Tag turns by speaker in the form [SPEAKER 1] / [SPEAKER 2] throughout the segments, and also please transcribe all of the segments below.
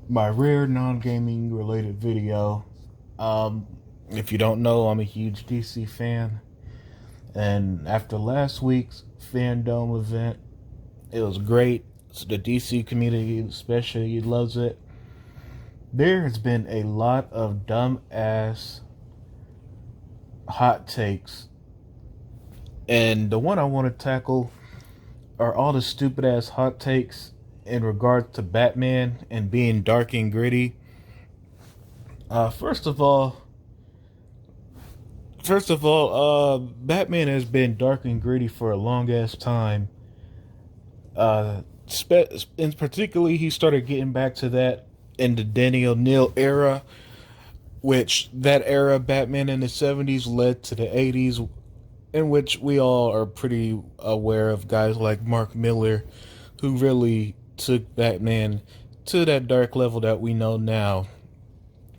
[SPEAKER 1] my rare non-gaming related video. Um, if you don't know, I'm a huge DC fan, and after last week's fandom event, it was great. So the DC community especially loves it. There has been a lot of dumb ass hot takes, and the one I want to tackle are all the stupid ass hot takes in regards to Batman and being dark and gritty. First of all, Batman has been dark and gritty for a long ass time. In particularly, he started getting back to that in the Danny O'Neill era, which that era, Batman in the '70s, led to the '80s, in which we all are pretty aware of guys like Mark Miller, who really took Batman to that dark level that we know now.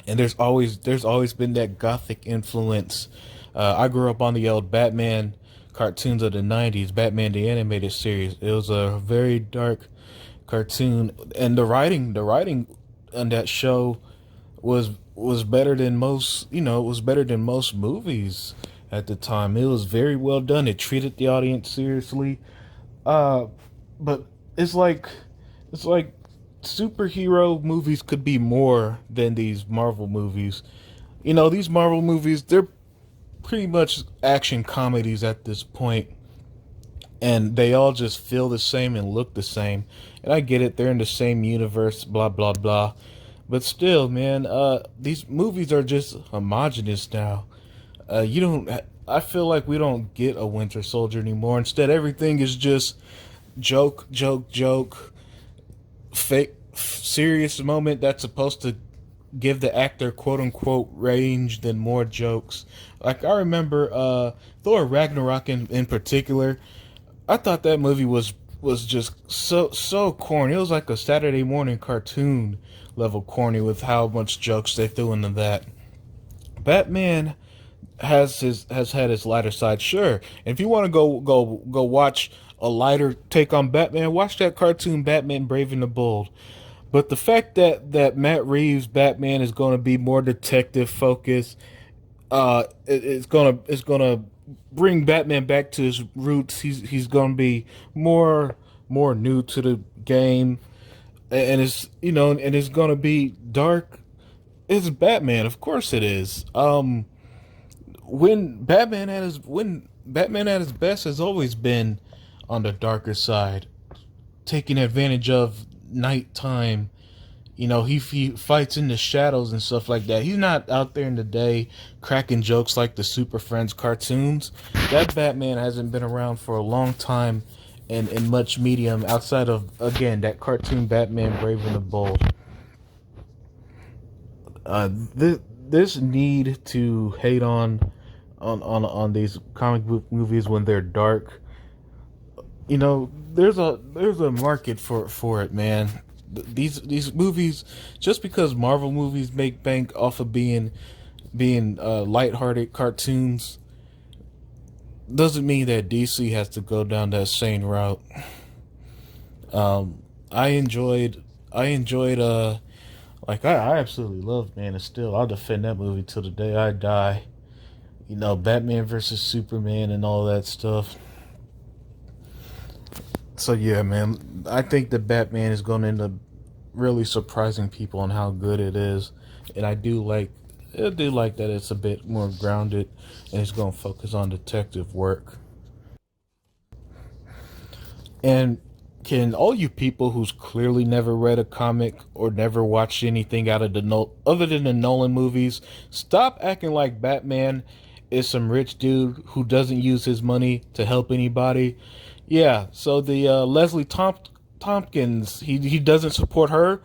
[SPEAKER 1] And there's always been that gothic influence. I grew up on the old Batman cartoons of the '90s, Batman the animated series. It was a very dark cartoon, and the writing on that show was better than most. It was better than most movies at the time. It was very well done. It treated the audience seriously. Uh, but it's like it's like superhero movies could be more than these Marvel movies. These Marvel movies, they're pretty much action comedies at this point, and they all just feel the same and look the same. And I get it, they're in the same universe, blah blah blah. But still, man, these movies are just homogenous now. You don't. I feel like we don't get a Winter Soldier anymore. Instead, everything is just joke, joke, joke, fake, serious moment that's supposed to give the actor quote unquote range than more jokes. Like I remember Thor Ragnarok in particular. I thought that movie was just so corny. It was like a Saturday morning cartoon level corny with how much jokes they threw into that. Batman has had his lighter side, sure. And if you want to go watch a lighter take on Batman, watch that cartoon Batman Brave and the Bold. But the fact that Matt Reeves Batman is going to be more detective focused, it's gonna bring Batman back to his roots. He's going to be more new to the game, and it's going to be dark. It's Batman, of course it is. When Batman at his best has always been on the darker side, taking advantage of nighttime. He fights in the shadows and stuff like that. He's not out there in the day cracking jokes like the Super Friends cartoons. That Batman hasn't been around for a long time in much medium outside of, again, that cartoon Batman Brave and the Bold. This need to hate on these comic book movies when they're dark, there's a market for it, man. These movies, just because Marvel movies make bank off of being lighthearted cartoons, doesn't mean that DC has to go down that same route. I enjoyed I absolutely love Man of Steel. I'll defend that movie till the day I die. Batman versus Superman and all that stuff. So yeah, man, I think that Batman is going to end up really surprising people on how good it is, and I do like that it's a bit more grounded and it's going to focus on detective work. And can all you people who's clearly never read a comic or never watched anything out of other than the Nolan movies stop acting like Batman is some rich dude who doesn't use his money to help anybody? Yeah, so the Leslie Tompkins, he doesn't support her.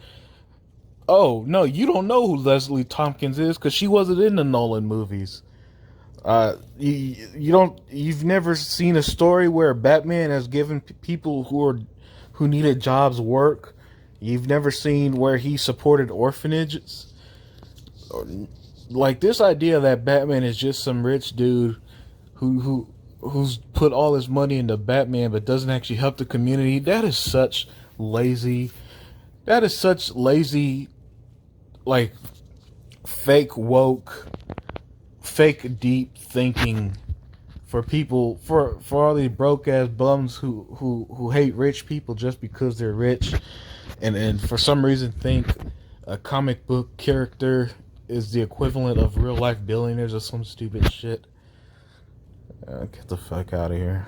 [SPEAKER 1] Oh no, you don't know who Leslie Tompkins is because she wasn't in the Nolan movies. You've never seen a story where Batman has given people who needed jobs work. You've never seen where he supported orphanages. Like this idea that Batman is just some rich dude who's put all his money into Batman but doesn't actually help the community. That is such lazy. That is such lazy. like fake woke, fake deep thinking for people, for all these broke ass bums who hate rich people just because they're rich, and for some reason think a comic book character is the equivalent of real life billionaires or some stupid shit. Get the fuck out of here.